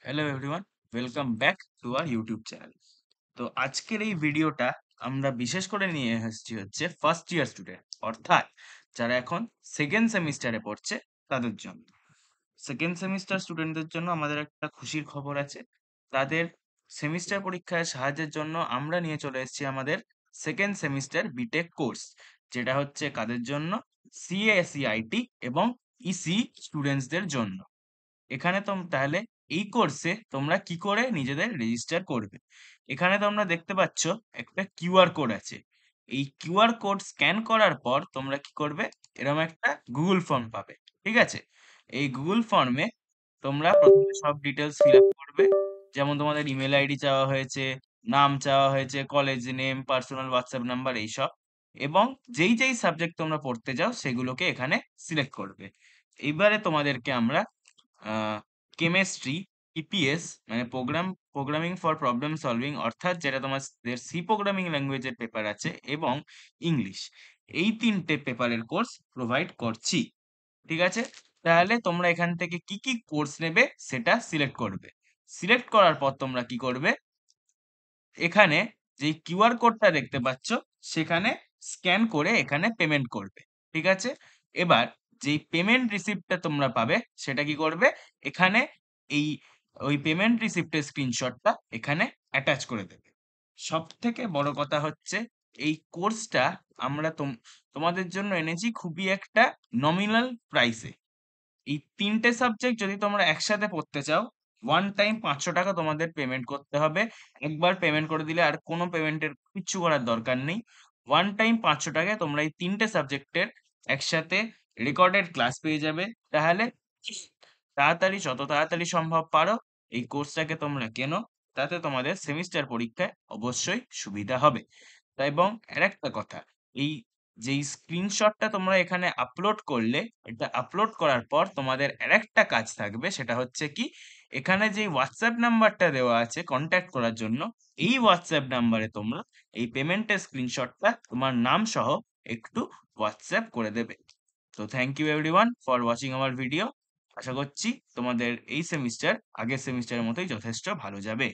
Hello everyone, welcome back to our YouTube channel. তো আজকের এই ভিডিওটা আমরা বিশেষ করে নিয়ে এসেছি হচ্ছে ফার্স্ট ইয়ার স্টুডেন্ট, অর্থাৎ যারা এখন সেকেন্ড সেমিস্টারে পড়ছে তাদের জন্য। সেকেন্ড সেমিস্টার স্টুডেন্টদের জন্য আমাদের একটা খুশির খবর আছে। তাদের সেমিস্টার পরীক্ষায় সাহায্যের জন্য আমরা নিয়ে চলে এসেছি আমাদের সেকেন্ড সেমিস্টার বিটেক কোর্স, যেটা হচ্ছে কাদের জন্য, সিএসিআইটি এবং ইসি স্টুডেন্টসদের জন্য। এখানে তাহলে এই কোর্সে তোমরা কি করে নিজেদের রেজিস্টার করবে। এখানে তোমরা দেখতে পাচ্ছ একটা কিউআর কোড আছে। এই কিউআর কোড স্ক্যান করার পর তোমরা কি করবে, এরকম একটা গুগল ফর্ম পাবে। ঠিক আছে, এই গুগল ফর্মে তোমরা প্রথমে সব ডিটেলস ফিল আপ করবে। যেমন তোমাদের ইমেল আইডি চাওয়া হয়েছে, নাম চাওয়া হয়েছে, college name, personal WhatsApp number, এইসব। এবং যেই যেই সাবজেক্ট তোমরা পড়তে চাও সেগুলোকে এখানে সিলেক্ট করবে। এবারে তোমাদেরকে আমরা কেমিস্ট্রি, ইপিএস মানে প্রোগ্রামিং ফর প্রবলেম সলভিং, অর্থাৎ যেটা তোমাদের সি প্রোগ্রামিং ল্যাঙ্গুয়েজের পেপার আছে, এবং ইংলিশ, এই তিনটে পেপারের কোর্স প্রোভাইড করছি। ঠিক আছে, তাহলে তোমরা এখান থেকে কি কি কোর্স নেবে সেটা সিলেক্ট করবে। সিলেক্ট করার পর তোমরা কি করবে, এখানে যে কিউআর কোডটা দেখতে পাচ্ছ সেখানে স্ক্যান করে এখানে পেমেন্ট করবে। ঠিক আছে, এবার যেই পেমেন্ট রিসিপ্টটা তোমরা পাবে সেটা কি করবে, এখানে এই ওই পেমেন্ট রিসিপ্টের স্ক্রিনশটটা এখানে অ্যাটাচ করে দেবে। সব থেকে বড় কথা হচ্ছে, এই কোর্সটা আমরা তোমাদের জন্য এনেছি খুবই একটা নমিনাল প্রাইসে। এই তিনটে সাবজেক্ট যদি তোমরা একসাথে পড়তে চাও, ওয়ান টাইম 500 টাকা তোমাদের পেমেন্ট করতে হবে। একবার পেমেন্ট করে দিলে আর কোনো পেমেন্টের কিচ্ছু করার দরকার নেই। ওয়ান টাইম 500 টাকায় তোমরা এই তিনটে সাবজেক্টের একসাথে রেকর্ডেড ক্লাস পেয়ে যাবে। তাহলে তাড়াতাড়ি, যত তাড়াতাড়ি সম্ভব পারো এই কোর্সটাকে তোমরা কেনো, তাতে তোমাদের সেমিস্টার পরীক্ষায় অবশ্যই সুবিধা হবে। তা এবং আরেকটা কথা, এই যেই স্ক্রিনশটটা তোমরা এখানে আপলোড করলে, এটা আপলোড করার পর তোমাদের আরেকটা কাজ থাকবে, সেটা হচ্ছে কি, এখানে যে হোয়াটসঅ্যাপ নাম্বারটা দেওয়া আছে কন্ট্যাক্ট করার জন্য, এই হোয়াটসঅ্যাপ নাম্বারে তোমরা এই পেমেন্টের স্ক্রিনশটটা তোমার নাম সহ একটু হোয়াটসঅ্যাপ করে দেবে। তো thank you everyone for watching our video. আশা করছি তোমাদের এই সেমিস্টার আগের সেমিস্টারের মতোই যথেষ্ট ভালো যাবে।